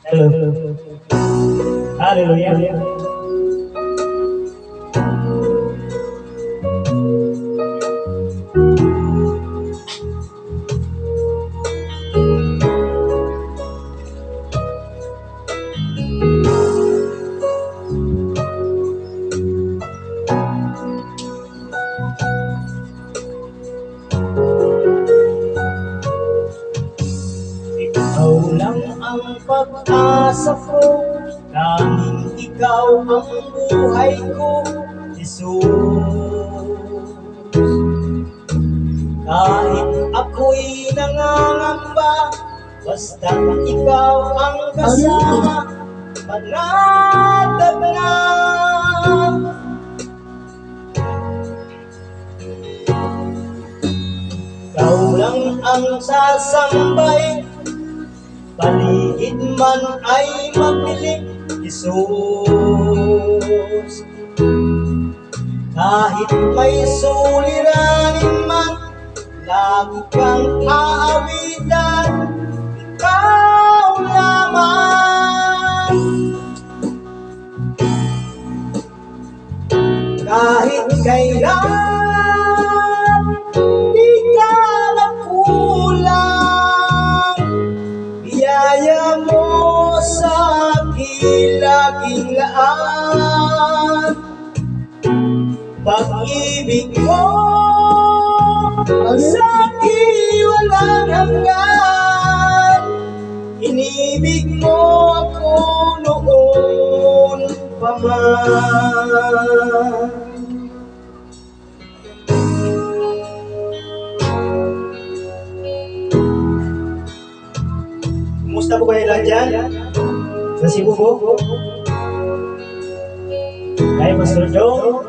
Hello. Hallelujah. Ikaw lang ang pag-asa ko, tanging ikaw ang buhay ko, Jesus. Kahit ako'y nangangamba, basta't ikaw ang kasama, panatag na. Ikaw lang ang sasambay, paligid man ay mapiling, Jesus. Kahit may suliranin man, lagi kang aawitan, ikaw lamang. Kahit kailan, di ka nagkulang, biyaya mo sa akin laging laan. Pag-ibig mo sa akin walang hanggan, inibig mo ako noon pa man. Kumusta po kayo lahat dyan? Sa Cebu po? Kaya Pastor Joe?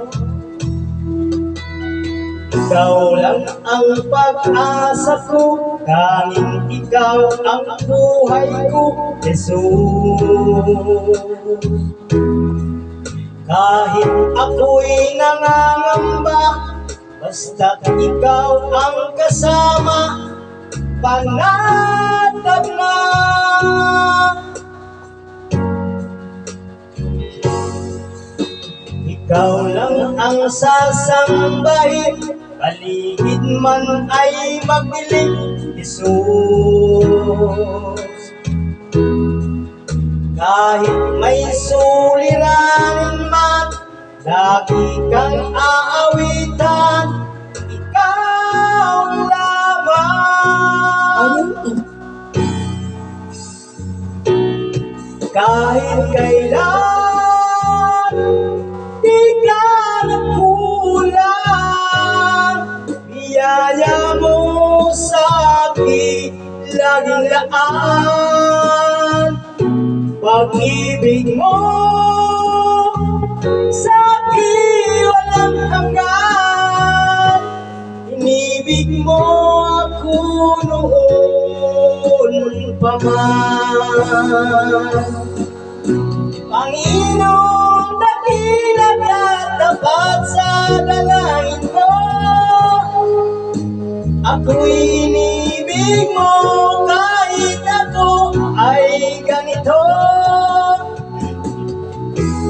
Ikaw lang ang pag-asa ko, tanging ikaw ang buhay ko, Jesus. Kahit ako'y nangangamba, basta't ikaw ang kasama, panatag na. Ikaw lang ang sasambahin, paligid man ay magdilim, Jesus. Kahit may suliranin man, lagi kang aawitan, ikaw lamang. Kahit kailan, di ka nagkulang, biyaya mo sa akin laging laan. Pag-ibig mo sa akin walang hanggan, inibig mo ako noon pa man. Panginoon, dakila ka tapat sa dalangin ko, ako'y inibig mo kahit ako ay ganito.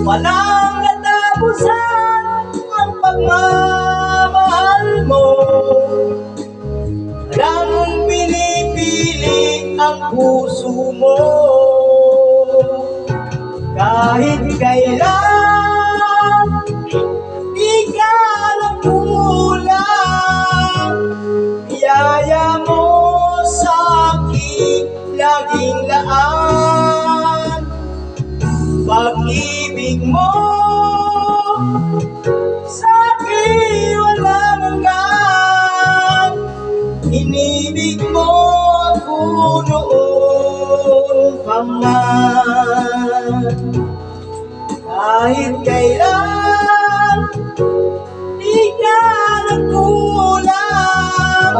Walang katapusan ang pagmamahal mo, walang pinipili ang puso mo. Kahit kailan, di ka nagkulang, biyaya mo sa akin laging laan. Pag-ibig mo sa akin walang hanggan, inibig mo ako noon pa man. Kahit kailan, di ka nagkulang,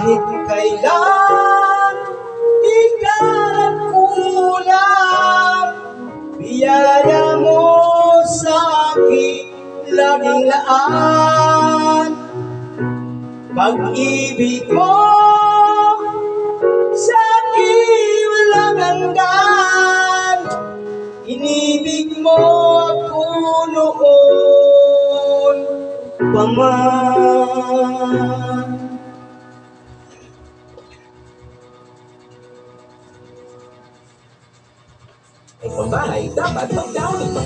Kahit kailan di ka nagkulang, biyaya mo sa akin laging laan. Pag-ibig mo sa akin walang hanggan, inibig mo ako noon pa man. Ang pambahay dapat mag-download.